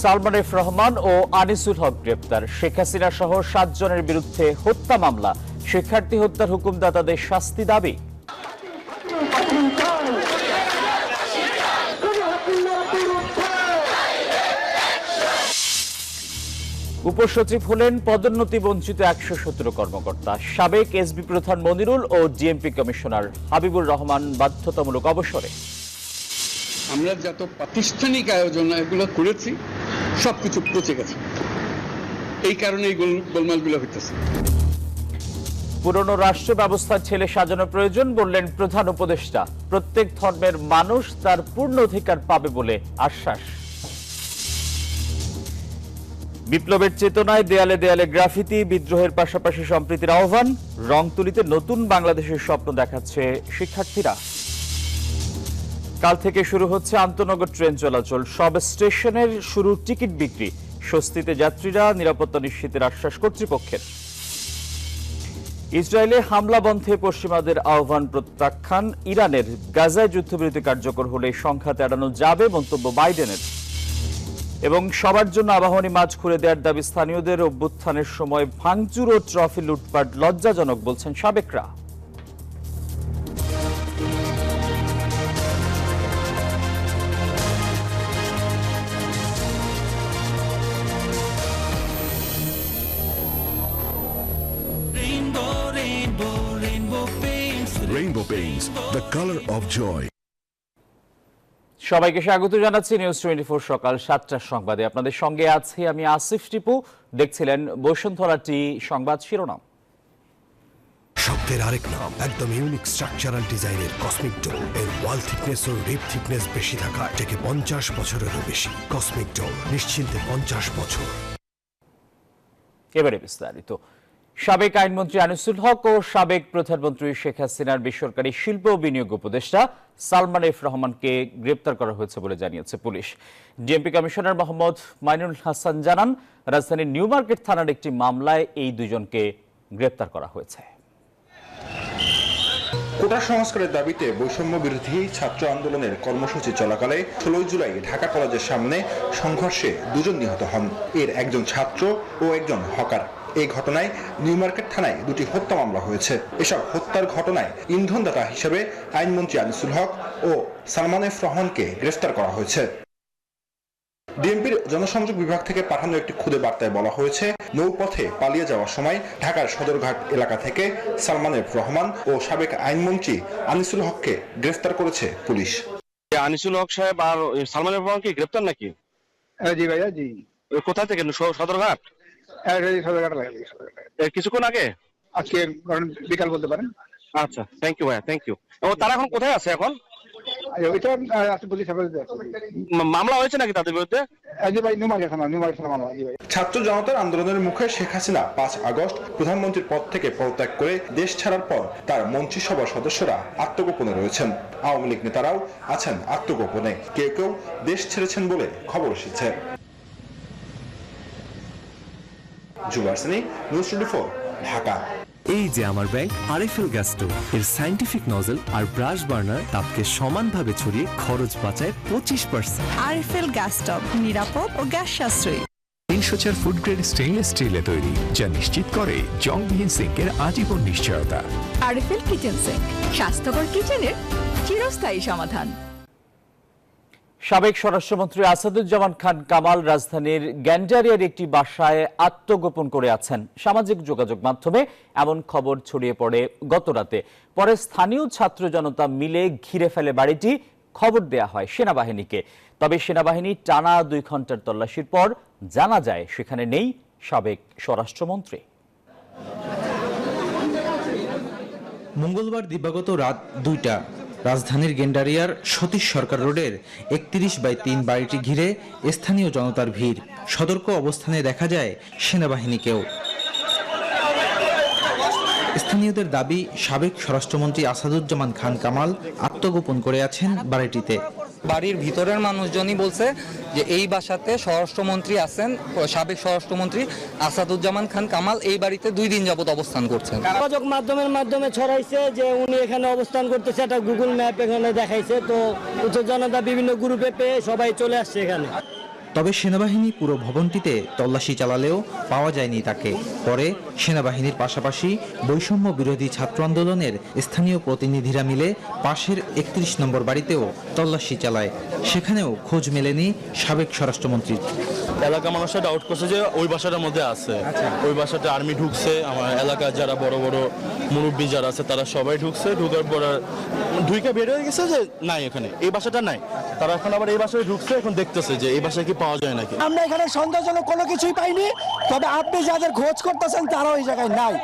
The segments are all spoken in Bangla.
সালমান এফ রহমান ও আনিসুল হক গ্রেপ্তার। শেখ হাসিনা সহ ৭ জনের বিরুদ্ধে হত্যা মামলা। শিক্ষার্থী হত্যার হুকুমদাতাদের শাস্তি দাবি। উপসচিব হলেন পদোন্নতি বঞ্চিত ১১৭ কর্মকর্তা। সাবেক এসবি প্রধান মনিরুল ও ডিএমপি কমিশনার হাবিবুর রহমান বাধ্যতামূলক অবসরে। আমরা যত প্রাতিষ্ঠানিক আয়োজন এগুলো করেছি সবকিছু পচে গেছে, এই কারণে এই গোলমালগুলো হইতেছে। পুরনো রাষ্ট্র ব্যবস্থার ছেলে সাজানো প্রয়োজন বললেন প্রধান উপদেষ্টা। প্রত্যেক ধর্মের মানুষ তার পূর্ণ অধিকার পাবে বলে আশ্বাস। বিপ্লবের চেতনায় দেয়ালে দেয়ালে গ্রাফিতি, বিদ্রোহের পাশাপাশি সম্প্রীতির আহ্বান। রংতুলিতে নতুন বাংলাদেশের স্বপ্ন দেখাচ্ছে শিক্ষার্থীরা। কাল থেকে শুরু হচ্ছে আন্তনগর ট্রেন চলাচল। সব স্টেশনের শুরু টিকিট বিক্রি। স্বস্তিতে যাত্রীরা, নিরাপত্তা নিশ্চিতের আশ্বাস কর্তৃপক্ষের। ইসরায়েলে হামলা বন্ধে পশ্চিমাদের আহ্বান প্রত্যাখ্যান। ইরানের গাজায় যুদ্ধবিরতি কার্যকর হলে সংঘাত এড়ানো যাবে মন্তব্য বাইডেনের। এবং সবার জন্য আবাহনী মাঠ খুলে দেওয়ার দাবি স্থানীয়দের। অভ্যুত্থানের সময় ভাঙচুর ও ট্রফি লুটপাট লজ্জাজনক বলছেন সাবেকরা। Rainbow Paints, the color of joy. সবাইকে স্বাগত জানাচ্ছি নিউজ 24 সকাল 7টার সংবাদে। আপনাদের সঙ্গে আছি আমি আসিফ টিপু। দেখছিলেন বসুন্ধরা টি সংবাদ শিরোনাম। শব্দের আরেক নাম, একদম ইউনিক স্ট্রাকচারাল ডিজাইনের কসমিক ডোর। এর ওয়াল থিকনেস ও রিপ থিকনেস বেশি থাকা থেকে 50 বছরেরও বেশি। কসমিক ডোর, নিশ্চিন্তে 50 বছর। এবারে বিস্তারিত। সাবেক আইনমন্ত্রী আনিসুল হক ও সাবেক প্রধানমন্ত্রী শেখ হাসিনার বেসরকারি শিল্প ও বিনিয়োগ উপদেষ্টা সালমান এফ রহমানকে গ্রেপ্তার করা হয়েছে বলে জানিয়েছে police. DMP commissioner Mohammad Mainul Hasan জানান, রাজধানীর নিউ মার্কেট থানার একটি মামলায় এই দুজনকে গ্রেপ্তার করা হয়েছে। কোটা সংস্কারের দাবিতে বৈষম্য বিরোধী ছাত্র আন্দোলনের কর্মসূচি চলাকালে 16 জুলাই ঢাকা কলেজের সামনে সংঘর্ষে দুজন নিহত হন। এর একজন ছাত্র ও একজন হকার। এই ঘটনায় নিউ মার্কেট থানায় দুটি হত্যা মামলা হয়েছে। এসব হত্যার ঘটনায় ইন্ধনদাতা হিসেবে আইনমন্ত্রী আনিসুল হক ও সালমান এফ রহমানকে গ্রেফতার করা হয়েছে। ডিএমপির জনসংযোগ বিভাগ থেকে পাঠানো একটি খুদে বার্তায় বলা হয়েছে, নৌপথে পালিয়ে যাওয়ার সময় ঢাকার সদরঘাট এলাকা থেকে সালমান এফ রহমান ও সাবেক আইনমন্ত্রী আনিসুল হককে গ্রেফতার করেছে পুলিশ। আনিসুল হক সাহেব আর সালমান এফ রহমানকে গ্রেফতার নাকি? জি ভাইয়া, জি। কোথা থেকে? সদরঘাট? কিছুক্ষণ আগে, আজকে বিকাল বলতে পারেন। আচ্ছা, থ্যাংক ইউ ভাইয়া, থ্যাংক ইউ। তারা এখন কোথায় আছে? এখন মামলা হয়েছে নাকি তাদের বিরুদ্ধে? ছাত্র জনতার আন্দোলনের মুখে শেখ হাসিনা 5 আগস্ট প্রধানমন্ত্রীর পদ থেকে পদত্যাগ করে দেশ ছাড়ার পর তার মন্ত্রিসভার সদস্যরা আত্মগোপনে রয়েছেন। আওয়ামী লীগ নেতারাও আছেন আত্মগোপনে। কেউ কেউ দেশ ছেড়েছেন বলে খবর এসেছে। জুবারসানি, নিউজ 24, ঢাকা। এই যে আমার ব্যাংক আরএফএল গ্যাস স্টোভ, এর সায়েন্টিফিক নজল আর ব্রাশ বার্নার তাপকে সমানভাবে ছড়িয়ে খরচ বাঁচায় 25%। আরএফএল গ্যাস স্টোভ নিরাপদ ও গ্যাস সাশ্রয়ী। 304 ফুড গ্রেড স্টেইনলেস স্টিলে তৈরি, যা নিশ্চিত করে জংবিহীন সিঙ্কের আজীবন নিশ্চয়তা। আরএফএল কিচেন সিঙ্ক, স্বাস্থ্যকর কিচেনের চিরস্থায়ী সমাধান। সাবেক স্বরাষ্ট্রমন্ত্রী আসাদুজ্জামান খান কামাল রাজধানীর গ্যান্ডারিয়ার একটি বাসায় আত্মগোপন করে আছেন। সামাজিক যোগাযোগ মাধ্যমে এমন খবর ছড়িয়ে পড়ে গতরাতে। পরে স্থানীয় ছাত্র জনতা মিলে ঘিরে ফেলে বাড়িটি। খবর দেয়া হয় সেনাবাহিনীকে। তবে সেনাবাহিনী টানা 2 ঘন্টার তল্লাশির পর জানা যায় সেখানে নেই সাবেক স্বরাষ্ট্রমন্ত্রী। মঙ্গলবার দিবাগত রাত 2টা রাজধানীর গেন্ডারিয়ার সতীশ সরকার রোডের 31/3 বাড়িটি ঘিরে স্থানীয় জনতার ভিড়। সতর্ক অবস্থানে দেখা যায় সেনাবাহিনীকেও। স্থানীয়দের দাবি, সাবেক স্বরাষ্ট্রমন্ত্রী আসাদুজ্জামান খান কামাল আত্মগোপন করে আছেন বাড়িটিতে। বাড়ির ভিতরের মানুষজনই বলছে যে এই বাসাতে স্বরাষ্ট্রমন্ত্রী আছেন, সাবেক স্বরাষ্ট্রমন্ত্রী আসাদুজ্জামান খান কামাল এই বাড়িতে 2 দিন যাবত অবস্থান করছেন। যোগাযোগ মাধ্যমে ছড়াইছে যে উনি এখানে অবস্থান করতেছে, একটা গুগল ম্যাপ এখানে দেখাইছে। তো উচ্চ জনতা বিভিন্ন গ্রুপে পেয়ে সবাই চলে আসছে এখানে। তবে সেনাবাহিনী পুরো ভবনটিতে তল্লাশি চালালেও পাওয়া যায়নি তাকে। পরে সেনাবাহিনীর পাশাপাশি বৈষম্য বিরোধী ছাত্র আন্দোলনের স্থানীয় প্রতিনিধিরা মিলে পাশের 31 নম্বর বাড়িতেও তল্লাশি চালায়। সেখানেও খোঁজ মেলেনি সাবেক স্বরাষ্ট্রমন্ত্রীর। এলাকা মানুষরা ডাউট করছে যে ওই বাসাটার মধ্যে আছে, ওই বাসাতে আর্মি ঢুকছে। আমার এলাকার যারা বড় বড় মুরব্বী যারা আছে তারা সবাই ঢুকছে, ঢুকার পর ঢুকে বের হয়ে গেছে যে নাই, এখানে এই বাসাটা নাই। তারা এখন আবার এই বাসায় ঢুকছে, এখন দেখতেছে যে এই বাসায় কি পাওয়া যায় নাকি। আমরা এখানে সন্দেহজনক কোনো কিছুই পাইনি, তবে আপনি যাদের খোঁজ করতেছেন তারা ওই জায়গায় নাই।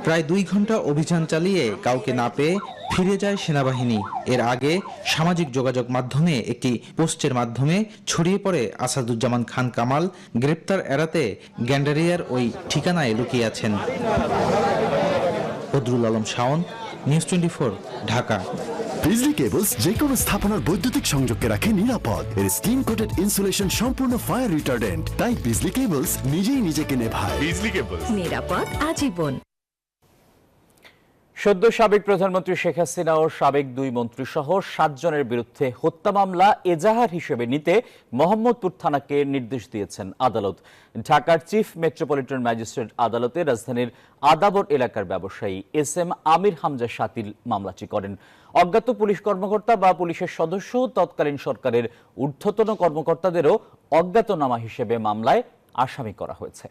প্রায় 2 ঘন্টা অভিযান চালিয়ে কাউকে না পেয়ে ফিরে যায় সেনাবাহিনী। এর আগে সামাজিক যোগাযোগ মাধ্যমে একটি পোস্টের মাধ্যমে ছড়িয়ে পড়ে আসাদুজ্জামান খান কামাল গ্রেপ্তার এড়াতে গ্যান্ডারিয়ার ওই ঠিকানায় লুকিয়ে আছেন। বদরুল আলম শাওন, নিউজ 24, ঢাকা। বিজলি কেবলস যে কোনো স্থাপনার বৈদ্যুতিক সংযোগকে রাখে নিরাপদ। এর স্কিন কোটেড ইনসুলেশন সম্পূর্ণ ফায়ার রিটার্ডেন্ট, তাই বিজলি কেবলস নিজেই নিজেকে নেভায়। বিজলি কেবলস, নিরাপদ আজীবন। সদ্য সাবেক প্রধানমন্ত্রী শেখ হাসিনা ও সাবেক 2 মন্ত্রী সহ 7 জনের বিরুদ্ধে হত্যা মামলা এজাহার হিসেবে নিতে মোহাম্মদপুর থানাকে নির্দেশ দিয়েছেন আদালত। ঢাকার চিফ মেট্রোপলিটন ম্যাজিস্ট্রেট আদালতে রাজধানীর আদাবর এলাকার ব্যবসায়ী SM আমির হামজা শাতিল মামলাটি করেন। অজ্ঞাত পুলিশ কর্মকর্তা বা পুলিশের সদস্য তৎকালীন সরকারের ঊর্ধ্বতন কর্মকর্তাদেরও অজ্ঞাতনামা হিসেবে মামলায় আসামি করা হয়েছে।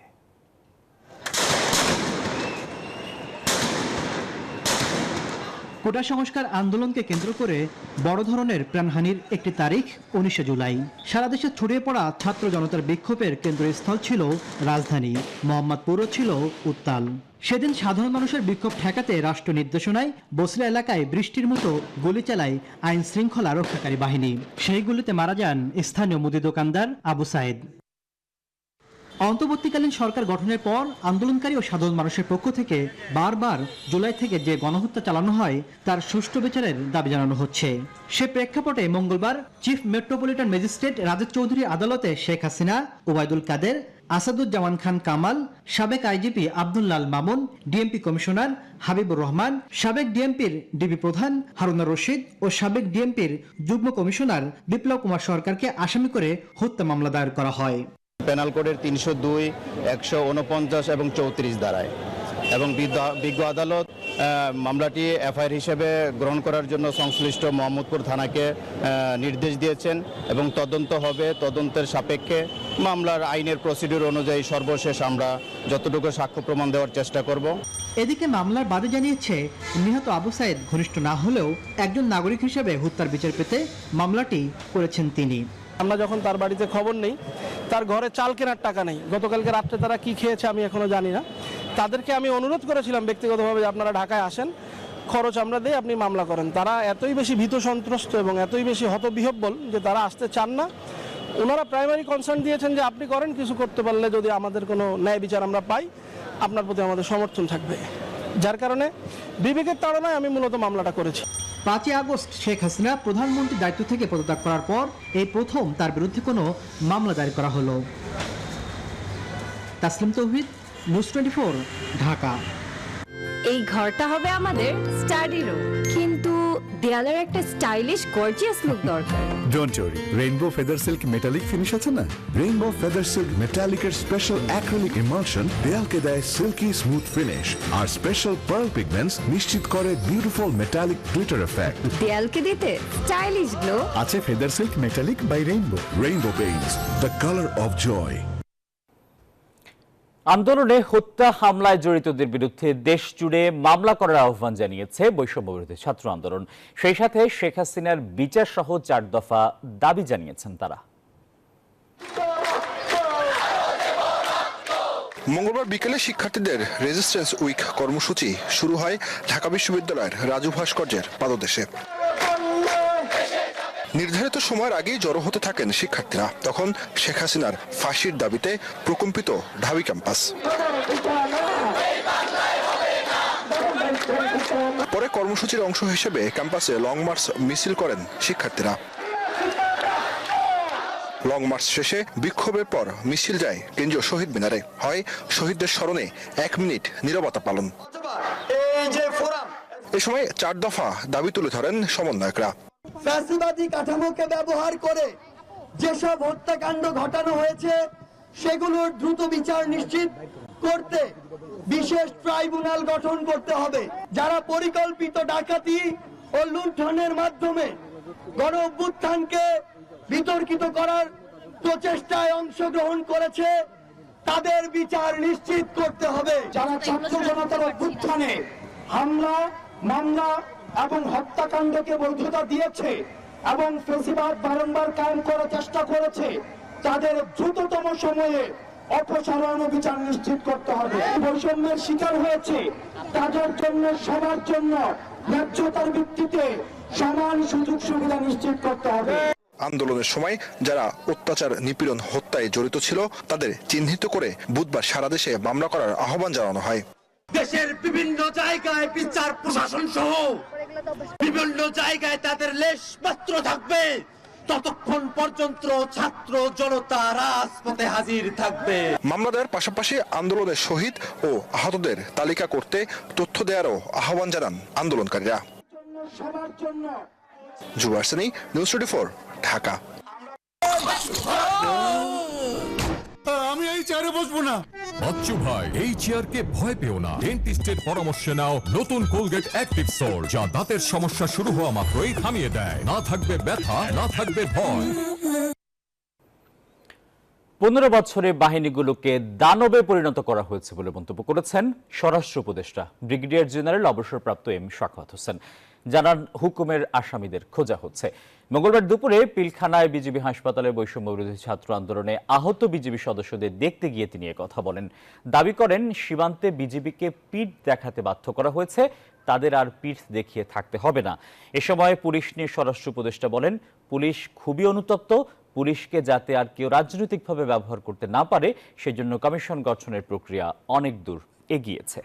কোটা সংস্কার আন্দোলনকে কেন্দ্র করে বড় ধরনের প্রাণহানির একটি তারিখ 19 জুলাই। সারা দেশে ছড়িয়ে পড়া ছাত্র জনতার বিক্ষোভের কেন্দ্রস্থল ছিল রাজধানী, মোহাম্মদপুরও ছিল উত্তাল। সেদিন সাধারণ মানুষের বিক্ষোভ ঠেকাতে রাষ্ট্র নির্দেশনায় বসরা এলাকায় বৃষ্টির মতো গুলি চালায় আইন শৃঙ্খলা রক্ষাকারী বাহিনী। সেই গুলিতে মারা যান স্থানীয় মুদি দোকানদার আবু সাইদ। অন্তর্বর্তীকালীন সরকার গঠনের পর আন্দোলনকারী ও সাধারণ মানুষের পক্ষ থেকে বারবার জুলাই থেকে যে গণহত্যা চালানো হয় তার সুষ্ঠু বিচারের দাবি জানানো হচ্ছে। সে প্রেক্ষাপটে মঙ্গলবার chief metropolitan magistrate Rajed Chowdhury আদালতে শেখ হাসিনা, ওবায়দুল কাদের, আসাদুজ্জামান খান কামাল, সাবেক IGP Abdullah Al Mamun, DMP commissioner Habibur Rahman, সাবেক ডিএমপির ডিবি প্রধান হারুনা রশিদ ও সাবেক ডিএমপির যুগ্ম কমিশনার বিপ্লব কুমার সরকারকে আসামি করে হত্যা মামলা দায়ের করা হয়। পেনাল কোডের 302, 149 এবং 34 ধারায়, এবং বিজ্ঞ আদালত মামলাটি এফআইআর হিসেবে গ্রহণ করার জন্য সংশ্লিষ্ট মোহাম্মদপুর থানাকে নির্দেশ দিয়েছেন এবং তদন্ত হবে। তদন্তের সাপেক্ষে মামলার আইনের প্রসিডিউর অনুযায়ী সর্বশেষ আমরা যতটুকু সাক্ষ্য প্রমাণ দেওয়ার চেষ্টা করব। এদিকে মামলার বাদী জানিয়েছে, নিহত আবু সাইদ ঘনিষ্ঠ না হলেও একজন নাগরিক হিসেবে হত্যার বিচার পেতে মামলাটি করেছেন তিনি। আমরা যখন তার বাড়িতে খবর নেই, তার ঘরে চাল কেনার টাকা নেই। গতকালকে রাত্রে তারা কি খেয়েছে আমি এখনো জানি না। তাদেরকে আমি অনুরোধ করেছিলাম ব্যক্তিগতভাবে যে আপনারা ঢাকায় আসেন, খরচ আমরা দিই, আপনি মামলা করেন। তারা এতই বেশি ভীত সন্ত্রস্ত এবং এতই বেশি হতবিহ্বল যে তারা আসতে চান না। ওনারা প্রাইমারি কনসার্ন দিয়েছেন যে আপনি করেন, কিছু করতে পারলে যদি আমাদের কোনো ন্যায় বিচার আমরা পাই, আপনার প্রতি আমাদের সমর্থন থাকবে। যার কারণে বিবেকের তাড়নায় আমি মূলত মামলাটা করেছি। 5 আগস্ট শেখ হাসিনা প্রধানমন্ত্রীর দায়িত্ব থেকে পদত্যাগ করার পর এই প্রথম তার বিরুদ্ধে কোনো মামলা দায়ের করা হলো। তাসলিম তৌহিদ, নিউজ 24, ঢাকা। এই ঘরটা হবে আমাদের স্টাডি রুম, কিন্তু দেয়ালের একটা স্টাইলিশ গর্জিয়াস লুক দরকার। Don't worry, rainbow feather silk metallic finish আছে না? রেইনবো ফেদার সিল্ক মেটালিকের স্পেশাল অ্যাক্রিলিক ইমালশন দেয়ালকে দেয় সিল্কি স্মুথ ফিনিশ, আর স্পেশাল পার্ল পিগমেন্টস নিশ্চিত করে বিউটিফুল মেটালিক গ্লিটার এফেক্ট। দেয়ালকে দিতে স্টাইলিশ গ্লো আছে feather silk metallic by rainbow. Rainbow paints, the colour of joy. আন্দোলনে হত্যা হামলায় জড়িতদের বিরুদ্ধে দেশ জুড়ে মামলা করার আহ্বান জানিয়েছে বৈষম্য বিরোধী ছাত্র আন্দোলন। সেই সাথে শেখ হাসিনার বিচার সহ 4 দফা দাবি জানিয়েছেন তারা। মঙ্গলবার বিকেলে শিক্ষার্থীদের রেজিস্ট্যান্স উইক কর্মসূচি শুরু হয় ঢাকা বিশ্ববিদ্যালয়ের রাজু ভাস্কর্যের পাদদেশে। নির্ধারিত সময়ের আগেই জড়ো হতে থাকেন শিক্ষার্থীরা। তখন শেখ হাসিনার ফাঁসির দাবিতে প্রকম্পিত ঢাবি ক্যাম্পাস। পরে কর্মসূচির অংশ হিসেবে ক্যাম্পাসে লং মার্চ মিছিল করেন শিক্ষার্থীরা। লং মার্চ শেষে বিক্ষোভের পর মিছিল যায় কেন্দ্রীয় শহীদ মিনারে। হয় শহীদদের স্মরণে 1 মিনিট নীরবতা পালন। এ সময় 4 দফা দাবি তুলে ধরেন সমন্বয়করা। ফ্যাসিবাদী কাঠামোকে ব্যবহার করে যেসব হত্যাকাণ্ড ঘটানো হয়েছে সেগুলোর দ্রুত বিচার নিশ্চিত করতে বিশেষ ট্রাইব্যুনাল গঠন করতে হবে। যারা পরিকল্পিত ডাকাতি ও লুণ্ঠনের মাধ্যমে গণ অভ্যুত্থানকে বিতর্কিত করার প্রচেষ্টায় অংশগ্রহণ করেছে তাদের বিচার নিশ্চিত করতে হবে। যারা ছাত্র জনতার অভ্যুত্থানে হামলা, মামলা এবং হত্যাকাণ্ডকে বৈধতা দিয়েছে এবং ফেসিবাদ বারংবার কায়েম করার চেষ্টা করেছে, তাদের দ্রুততম সময়ে অপসারণ ও বিচার নিশ্চিত করতে হবে। বৈষম্যের শিকার হয়েছে তাদের জন্য, সবার জন্য ন্যায্যতার ভিত্তিতে সমান সুযোগ সুবিধা নিশ্চিত করতে হবে। আন্দোলনের সময় যারা অত্যাচার, নিপীড়ন, হত্যায় জড়িত ছিল তাদের চিহ্নিত করে বুধবার সারা দেশে মামলা করার আহ্বান জানানো হয়। দেশের বিভিন্ন জায়গায় বিচার প্রশাসন সহ বিভিন্ন জায়গায় তাদের লেশমাত্র থাকবে ততক্ষণ পর্যন্ত ছাত্র জনতা রাজপথে হাজির থাকবে। মামলা দেওয়ার পাশাপাশি আন্দোলনের শহীদ ও আহতদের তালিকা করতে তথ্য দেওয়ারও আহ্বান জানান আন্দোলনকারীরা। জুবায়ের সানি, নিউজ 24, ঢাকা। আমি এই চেয়ারে বসবো না। বাচ্চু ভাই, এই চেয়ারকে ভয় পেও না। ডেন্টিস্টের পরামর্শে নাও নতুন কোলগেট অ্যাক্টিভ সোল, যা দাঁতের সমস্যা শুরু হওয়া মাত্রই থামিয়ে দেয়। না থাকবে ব্যথা, না থাকবে ভয়। 15 বছরে বাহিনীগুলোকে দানবে পরিণত করা হয়েছে বলে মন্তব্য করেছেন স্বরাষ্ট্র উপদেষ্টা ব্রিগেডিয়ার জেনারেল অবসরপ্রাপ্ত এম শাখাওয়াত হোসেন। জানান, হুকুমের আসামিদের খোঁজা হচ্ছে। মঙ্গলবার দুপুরে পিলখানায় বিজিবি হাসপাতালে বৈষম্য বিরোধী ছাত্র আন্দোলনে আহত বিজিবি সদস্যদের দেখতে গিয়ে তিনি কথা বলেন। দাবি করেন, সীমান্তে বিজিবিকে পিঠ দেখাতে বাধ্য করা হয়েছে, তাদের আর পিঠ দেখিয়ে থাকতে হবে না। এ সময় পুলিশ নিয়ে স্বরাষ্ট্র উপদেষ্টা বলেন, পুলিশ খুবই অনুতপ্ত, পুলিশকে যাতে আর কেউ রাজনৈতিকভাবে ব্যবহার করতে না পারে সেজন্য কমিশন গঠনের প্রক্রিয়া অনেক দূর এগিয়েছে।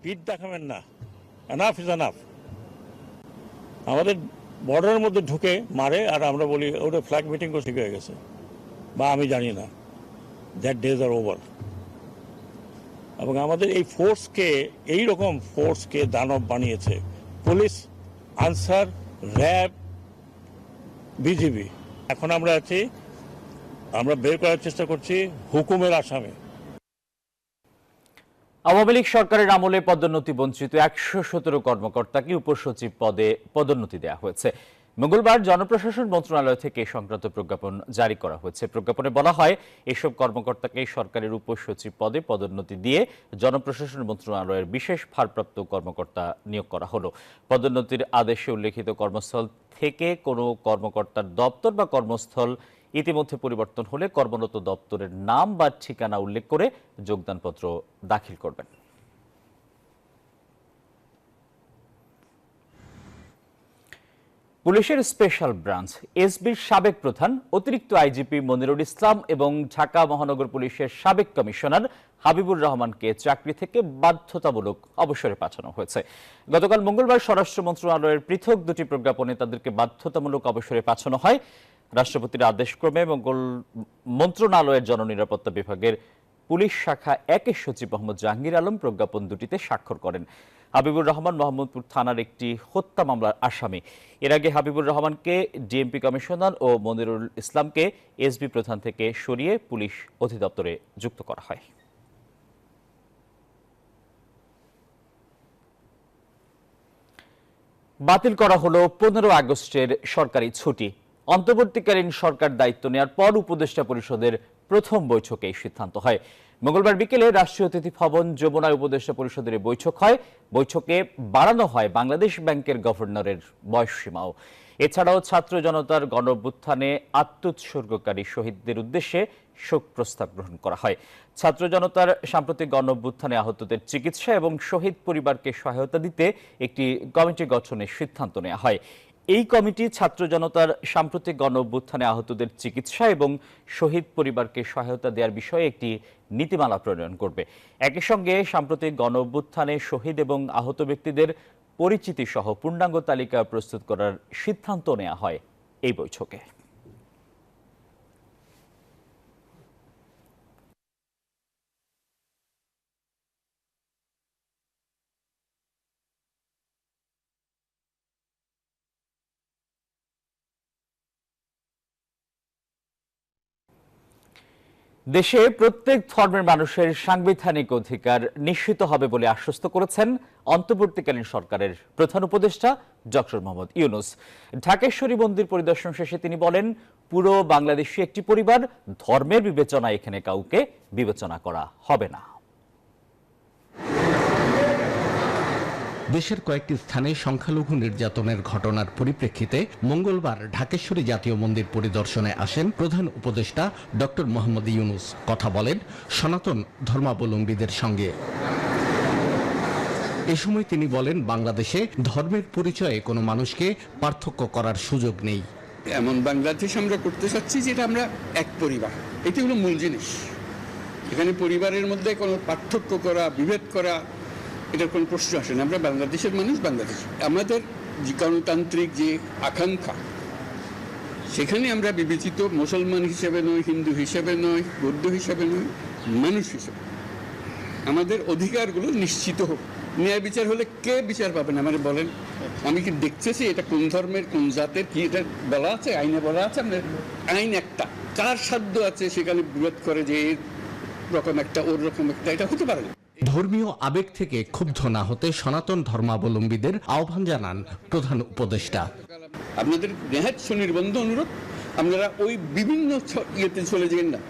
পিঠ দেখাবেন না, এনাফ ইজ এনাফ। আমাদের বর্ডারের মধ্যে ঢুকে মারে আর আমরা বলি ওটা ফ্ল্যাগ মিটিং করে ঠিক হয়ে গেছে, বা আমি জানি না, দ্যাট ডেজ আর ওভার। এবং আমাদের এই ফোর্সকে, এইরকম ফোর্সকে দানব বানিয়েছে পুলিশ, আনসার, র্যাব, বিজিবি। এখন আমরা বের করার চেষ্টা করছি হুকুমের আসামে। আওয়ামী লীগ সরকারের আমলে পদোন্নতি বঞ্চিত 117 কর্মকর্তাকে উপসচিব পদে পদোন্নতি দেওয়া হয়েছে। মঙ্গলবার জনপ্রশাসন মন্ত্রণালয় থেকে সংক্রান্ত প্রজ্ঞাপন জারি করা হয়েছে। প্রজ্ঞাপনে বলা হয়, এসব কর্মকর্তাকে সরকারের উপসচিব পদে পদোন্নতি দিয়ে জনপ্রশাসন মন্ত্রণালয়ের বিশেষ ভারপ্রাপ্ত কর্মকর্তা নিয়োগ করা হলো। পদোন্নতির আদেশে উল্লেখিত কর্মস্থল থেকে কোনো কর্মকর্তার দপ্তর বা কর্মস্থল ইতিমধ্যে পরিবর্তন হলে কর্মরত দপ্তরের নাম বা ঠিকানা উল্লেখ করে যোগদানপত্র দাখিল করবেন। পুলিশের স্পেশাল ব্রাঞ্চ এসবির সাবেক প্রধান অতিরিক্ত আইজিপি মনিরুল ইসলাম এবং ঢাকা মহানগর পুলিশের সাবেক কমিশনার হাবিবুর রহমানকে চাকরি থেকে বাধ্যতামূলক অবসরে পাঠানো হয়েছে। গতকাল মঙ্গলবার স্বরাষ্ট্র মন্ত্রণালয়ের পৃথক দুটি প্রজ্ঞাপনে তাদেরকে বাধ্যতামূলক অবসরে পাঠানো হয়। রাষ্ট্রপতির আদেশক্রমে মন্ত্রণালয়ের জননিরাপত্তা বিভাগের পুলিশ শাখা 1-এর সচিব মোহাম্মদ জাহাঙ্গীর আলম প্রজ্ঞাপন দুটিতে স্বাক্ষর করেন। হাবিবুর রহমান মোহাম্মদপুর থানার একটি হত্যা মামলার আসামি। এর আগে হাবিবুর রহমানকে ডিএমপি কমিশনার ও মনিরুল ইসলামকে এসবি প্রধান থেকে সরিয়ে পুলিশ অধিদপ্তরে যুক্ত করা হয়। বাতিল করা হলো 15 আগস্টের সরকারি ছুটি। অন্তর্বর্তীকালীন সরকার দায়িত্ব নেওয়ার পর উপদেষ্টা পরিষদের প্রথম বৈঠকে এই সিদ্ধান্ত হয়। মঙ্গলবার বিকেলে রাষ্ট্রীয় অতিথি ভবন যমুনায় উপদেষ্টা পরিষদের বৈঠক হয়। বৈঠকে বাড়ানো হয় বাংলাদেশ ব্যাংকের গভর্নরের বয়সসীমাও। এছাড়াও ছাত্র জনতার গণঅভ্যুত্থানে আত্মোৎসর্গকারী শহীদদের উদ্দেশ্যে শোক প্রস্তাব গ্রহণ করা হয়। ছাত্র জনতার সাম্প্রতিক গণঅভ্যুত্থানে আহতদের চিকিৎসা এবং শহীদ পরিবারকে সহায়তা দিতে একটি কমিটি গঠনের সিদ্ধান্ত নেওয়া হয়। এই কমিটি ছাত্র জনতার সাম্প্রতিক গণঅভ্যুত্থানে আহতদের চিকিৎসা এবং শহীদ পরিবারকে সহায়তা দেওয়ার বিষয়ে একটি নীতিমালা প্রণয়ন করবে। একই সঙ্গে সাম্প্রতিক গণঅভ্যুত্থানে শহীদ এবং আহত ব্যক্তিদের পরিচিতি সহ পূর্ণাঙ্গ তালিকা প্রস্তুত করার সিদ্ধান্ত নেওয়া হয় এই বৈঠকে। দেশে প্রত্যেক ধর্মের মানুষের সাংবিধানিক অধিকার নিশ্চিত হবে বলে আশ্বস্ত করেছেন অন্তর্বর্তীকালীন সরকারের প্রধান উপদেষ্টা ডক্টর মোহাম্মদ ইউনূস। ঢাকেশ্বরী মন্দির পরিদর্শন শেষে তিনি বলেন, পুরো বাংলাদেশী একটি পরিবার, ধর্মের বিবেচনায় এখানে কাউকে বিবেচনা করা হবে না। দেশের কয়েকটি স্থানে সংখ্যালঘু নির্যাতনের ঘটনার পরিপ্রেক্ষিতে মঙ্গলবার ঢাকেশ্বরী জাতীয় মন্দির পরিদর্শনে আসেন প্রধান উপদেষ্টা ডক্টর মোহাম্মদ ইউনূস। কথা বলেন সনাতন ধর্মাবলম্বীদের সঙ্গে। এ সময় তিনি বলেন, বাংলাদেশে ধর্মের পরিচয়ে কোনো মানুষকে পার্থক্য করার সুযোগ নেই। এমন বাংলাদেশ আমরা করতে চাচ্ছি যেটা আমরা এক পরিবার, এটি হলো মূল জিনিস। এখানে পরিবারের মধ্যে কোনো পার্থক্য করা, বিভেদ করা, এটার কোনো প্রশ্ন আসে না। আমরা বাংলাদেশের মানুষ, বাংলাদেশ। আমাদের যে গণতান্ত্রিক যে আকাঙ্ক্ষা, সেখানে আমরা বিবেচিত মুসলমান হিসেবে নয়, হিন্দু হিসেবে নয়, বৌদ্ধ হিসেবে নয়, মানুষ হিসেবে আমাদের অধিকারগুলো নিশ্চিত হোক। ন্যায় বিচার হলে কে বিচার পাবেন আমাকে বলেন? আমি কি দেখতেছি এটা কোন ধর্মের কোন জাতের কি এটা বলা আছে? আইনে বলা আছে? আমাদের আইন একটা, কার সাধ্য আছে সেখানে বিরোধ করে যে রকম একটা ওর রকম একটা, এটা হতে পারে না। ধর্মীয় আবেগ থেকে ক্ষুব্ধ না হতে সনাতন ধর্মাবলম্বীদের আহ্বান জানান প্রধান উপদেষ্টা। আপনাদের নেহাত সুনির্বন্ধ অনুরোধ, আপনারা ওই বিভিন্ন ইয়েতে চলে যান না,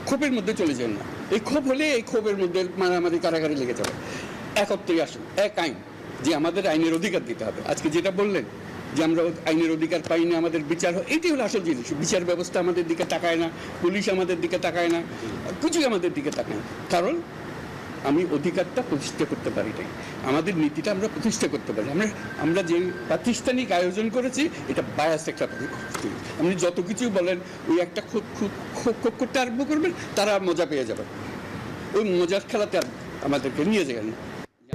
ক্ষোভের মধ্যে চলে যান না। এই ক্ষোভ হলে এই ক্ষোভের মধ্যে মারামারি কারাগারি লেগে যাবে। একত্রে আসুন, এক আইন, যে আমাদের আইনের অধিকার দিতে হবে। আজকে যেটা বললেন যে আমরা আইনের অধিকার পাই না, আমাদের বিচার হয়, এটি হলো আসল জিনিস। বিচার ব্যবস্থা আমাদের দিকে তাকায় না, পুলিশ আমাদের দিকে তাকায় না, কিছুই আমাদের দিকে তাকায় না। কারণ আমি অধিকারটা প্রতিষ্ঠা করতে পারি নাই, আমাদের নীতিটা আমরা প্রতিষ্ঠা করতে পারি। আমরা যে প্রাতিষ্ঠানিক আয়োজন করেছি এটা বায়াস একটা। আপনি যত কিছু বলেন, ওই একটা খুব করতে আরম্ভ করবেন, তারা মজা পেয়ে যাবে। ওই মজার খেলাতে আমাদেরকে নিয়ে যাবেন।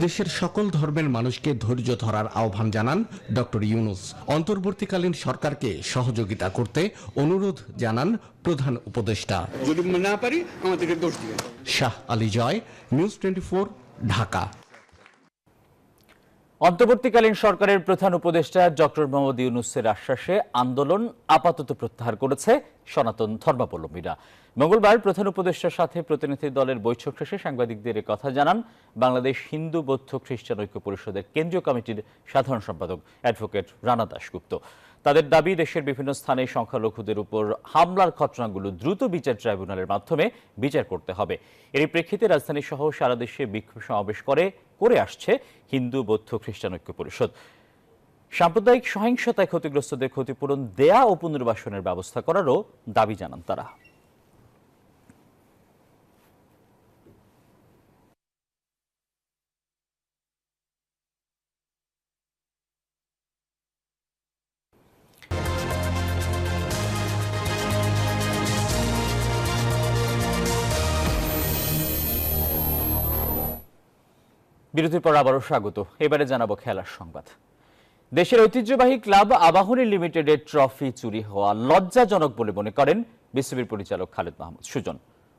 দেশের সকল ধর্মের মানুষকে ধৈর্য ধরার আহ্বান জানান ডক্টর ইউনূস। অন্তর্বর্তীকালীন সরকারকে সহযোগিতা করতে অনুরোধ জানান প্রধান উপদেষ্টা। যদি না পারি আমাদেরকে দোষ দিবেন। শাহ আলী জয়, নিউজ 24, ঢাকা। অন্তর্বর্তীকালীন সরকারের প্রধান উপদেষ্টা ডক্টর মোহাম্মদ ইউনূসের আশ্বাসে আন্দোলন আপাতত প্রত্যাহার করেছে সনাতন ধর্মাবলম্বীরা। মঙ্গলবার প্রধান উপদেষ্টার সাথে প্রতিনিধি দলের বৈঠক শেষে সাংবাদিকদের কথা জানান বাংলাদেশ হিন্দু বৌদ্ধ খ্রিস্টান ঐক্য পরিষদের কেন্দ্রীয় কমিটির সাধারণ সম্পাদক অ্যাডভোকেট রানা দাশগুপ্ত। তাদের দাবি, দেশের বিভিন্ন স্থানে সংখ্যালঘুদের উপর হামলার ঘটনাগুলো দ্রুত বিচার ট্রাইব্যুনালের মাধ্যমে বিচার করতে হবে। এর প্রেক্ষিতে রাজধানী সহ সারা দেশে বিক্ষোভ সমাবেশ করে আসছে হিন্দু বৌদ্ধ খ্রিস্টান ঐক্য পরিষদ। সাম্প্রদায়িক সহিংসতায় ক্ষতিগ্রস্তদের ক্ষতিপূরণ দেয়া ও পুনর্বাসনের ব্যবস্থা করারও দাবি জানান তারা। বিরতির পর আবারও স্বাগত। এবারে জানাবো খেলার সংবাদ। দেশের ঐতিহ্যবাহী ক্লাব আবাহনী লিমিটেডের ট্রফি চুরি হওয়া লজ্জাজনক বলে মনে করেন বিসিবির পরিচালক খালেদ মাহমুদ সুজন।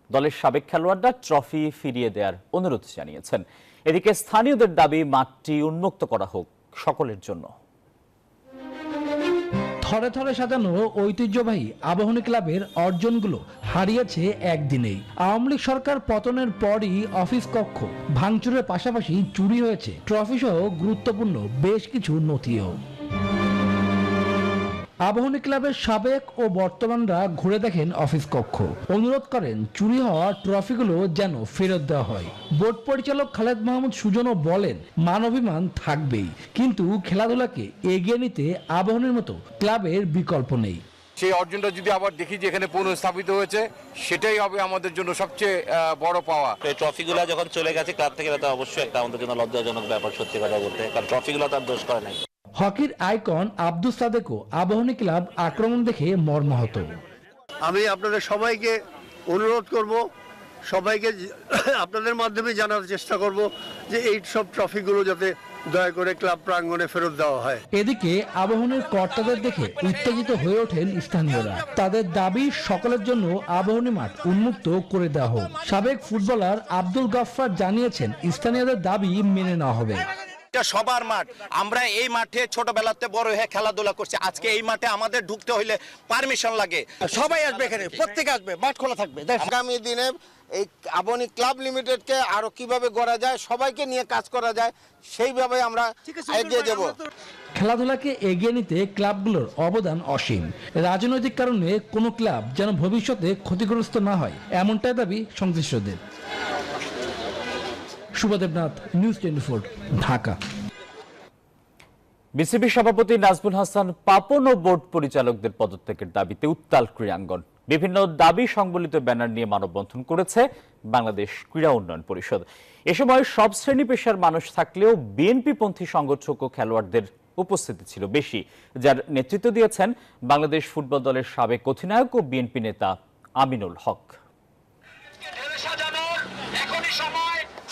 দলের সাবেক খেলোয়াড়রা ট্রফি ফিরিয়ে দেওয়ার অনুরোধ জানিয়েছেন। এদিকে স্থানীয়দের দাবি, মাঠটি উন্মুক্ত করা হোক সকলের জন্য। থরে থরে সাজানো ঐতিহ্যবাহী আবাহনী ক্লাবের অর্জনগুলো হারিয়েছে একদিনেই। আওয়ামী লীগ সরকার পতনের পরই অফিস কক্ষ ভাঙচুরের পাশাপাশি চুরি হয়েছে ট্রফি সহ গুরুত্বপূর্ণ বেশ কিছু নথিও। আবাহনী ক্লাবের সাবেক ও বর্তমানরা ঘুরে দেখেন অফিস কক্ষ, অনুরোধ করেন চুরি হওয়া ট্রফিগুলো যেন ফেরত দেওয়া হয়। বোর্ড পরিচালক খালেদ মাহমুদ সুজনও বলেন, মানবিমান থাকবেই, কিন্তু খেলাধুলাকে এগিয়ে নিতে আবাহনীর মতো ক্লাবের বিকল্প নেই। সেই অর্জনটা যদি আবার দেখি যে এখানে পুনঃস্থাপিত হয়েছে, সেটাই হবে আমাদের জন্য সবচেয়ে বড় পাওয়া। এই ট্রফিগুলো যখন চলে গেছে ক্লাব থেকে, এটা অবশ্যই একটা আমাদের জন্য লজ্জাজনক ব্যাপার, সত্যি কথা বলতে, কারণ ট্রফিগুলো তার দোষ করে নাই। হকির আইকন আব্দুল সাদেকও আবাহনী ক্লাব আক্রমণ দেখে মর্মাহত। আমি আপনাদের সবাইকে অনুরোধ করব, সবাইকে আপনাদের মাধ্যমে জানার চেষ্টা করব যে এই সব ট্রফিগুলো যাতে দয়া করে ক্লাব প্রাঙ্গণে ফেরত দেওয়া হয়। এদিকে আবাহনীর কর্তাদের দেখে উত্তেজিত হয়ে ওঠেন স্থানীয়রা। তাদের দাবি সকলের জন্য আবাহনী মাঠ উন্মুক্ত করে দেওয়া হোক। সাবেক ফুটবলার আব্দুল গাফফার জানিয়েছেন, স্থানীয়দের দাবি মেনে নেওয়া হবে। মাঠটা সবার মাঠ। আমরা এই মাঠে ছোটবেলাতে বড় হয়ে খেলাধুলা করছি, আজকে এই মাঠে আমাদের ঢুকতে হইলে পারমিশন লাগে। সবাই আসবে এখানে, প্রত্যেকে আসবে, মাঠ খোলা থাকবে। আগামী দিনে এই আবনি ক্লাব লিমিটেডকে আরো কিভাবে গড়া যায়, সবাইকে নিয়ে কাজ করা যায়, সেইভাবে আমরা এগিয়ে যাব। খেলাধুলাকে এগিয়ে নিতে ক্লাবগুলোর অবদান অসীম। রাজনৈতিক কারণে কোনো ক্লাব যেন ভবিষ্যতে ক্ষতিগ্রস্ত না হয়, এমনটাই দাবি সংশ্লিষ্টদের। শুভদেবনাথ, নিউজ 24, ঢাকা। বিসিবি সভাপতি নাজমুল হাসান পাপন ও বোর্ড পরিচালকদের পদত্যাগের দাবিতে উত্তাল ক্রীড়াঙ্গন। বিভিন্ন দাবি সংবলিত ব্যানার নিয়ে মানববন্ধন করেছে বাংলাদেশ ক্রীড়া উন্নয়ন পরিষদ। এ সময় সব শ্রেণী পেশার মানুষ থাকলেও বিএনপিপন্থী সংগঠক ও খেলোয়াড়দের উপস্থিতি ছিল বেশি, যার নেতৃত্ব দিয়েছেন বাংলাদেশ ফুটবল দলের সাবেক অধিনায়ক ও বিএনপি নেতা আমিনুল হক।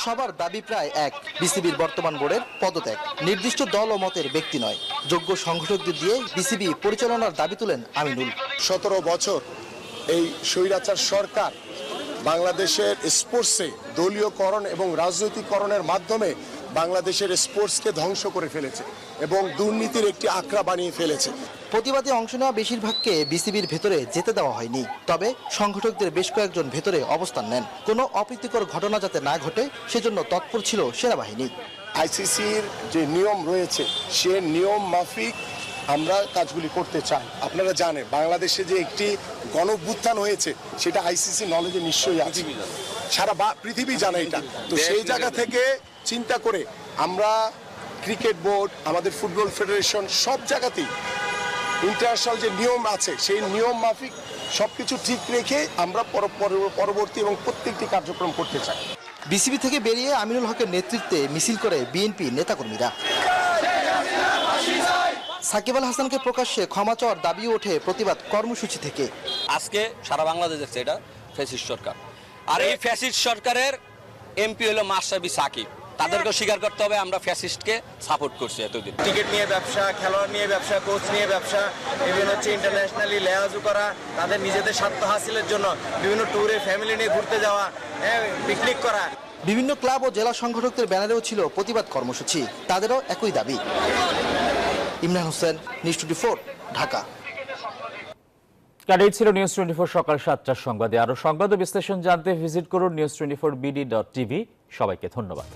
সবার দাবি প্রায় এক, বিসিবির বর্তমান বোর্ডের পদত্যাগ। নির্দিষ্ট দল ও মতের ব্যক্তি নয়, যোগ্য সংগঠকদের দিয়ে বিসিবি পরিচালনার দাবি তুলেন আমিনুল। 17 বছর এই স্বৈরাচার সরকার বাংলাদেশের স্পোর্টসে দলীয়করণ এবং রাজনৈতিকরণের মাধ্যমে বাংলাদেশের স্পোর্টসকে ধ্বংস করে ফেলেছে এবং দুর্নীতির একটি আখড়া বানিয়ে ফেলেছে। প্রতিবাদে অংশ নেওয়া বেশিরভাগকে বিসিবির ভেতরে যেতে দেওয়া হয়নি, তবে সংগঠকদের বেশ কয়েকজন ভেতরে অবস্থান নেন। কোনো অপ্রীতিকর ঘটনা যাতে না ঘটে সেজন্য তৎপর ছিল সেনাবাহিনী। আইসিসির যে নিয়ম রয়েছে সে নিয়ম মাফিক আমরা কাজগুলি করতে চাই। আপনারা জানেন বাংলাদেশে যে একটি গণঅভ্যুত্থান হয়েছে সেটা আইসিসি নলেজে নিশ্চয়ই আছে, সারা পৃথিবী জানে এটা। তো সেই জায়গা থেকে চিন্তা করে আমরা ক্রিকেট বোর্ড, আমাদের ফুটবল ফেডারেশন সব জায়গাতেই ইন্টারন্যাশনাল যে নিয়ম আছে সেই নিয়ম মাফিক সবকিছু ঠিক রেখে আমরা পরবর্তী এবং প্রত্যেকটি কার্যক্রম করতে চাই। বিসিবি থেকে বেরিয়ে আমিনুল হকের নেতৃত্বে মিছিল করে বিএনপি নেতাকর্মীরা। সাকিব আল হাসানকে প্রকাশ্যে ক্ষমা চাওয়ার দাবি ওঠে প্রতিবাদ কর্মসূচি থেকে। আজকে সারা বাংলাদেশ দেখছে এটা ফ্যাসিস্ট সরকার, আর এই ফ্যাসিস্ট সরকারের এমপি হলো মাশরাফি সাকিব। তাদেরকে স্বীকার করতে হবে আমরা ফ্যাসিস্টকে সাপোর্ট করছি এতদিন। টিকিট নিয়ে ব্যবসা, খেলোয়াড় নিয়ে ব্যবসা, কোচ নিয়ে ব্যবসা, বিভিন্ন হচ্ছে ইন্টারন্যাশনালি লেয়াজু করা, তাদের নিজেদের স্বার্থ হাসিলের জন্য বিভিন্ন ট্যুরে ফ্যামিলি নিয়ে ঘুরতে যাওয়া, পিকনিক করা। বিভিন্ন ক্লাব ও জেলা সংগঠকদের ব্যানারেও ছিল প্রতিবাদ কর্মসূচি, তাদেরও একই দাবি। ইমরান হোসেন, নিউজ 24, ঢাকা। এই ছিল নিউজ 24 সকাল 7টার সংবাদে। আরো সংবাদ ও বিশ্লেষণ জানতে ভিজিট করুন news24bd.tv। সবাইকে ধন্যবাদ।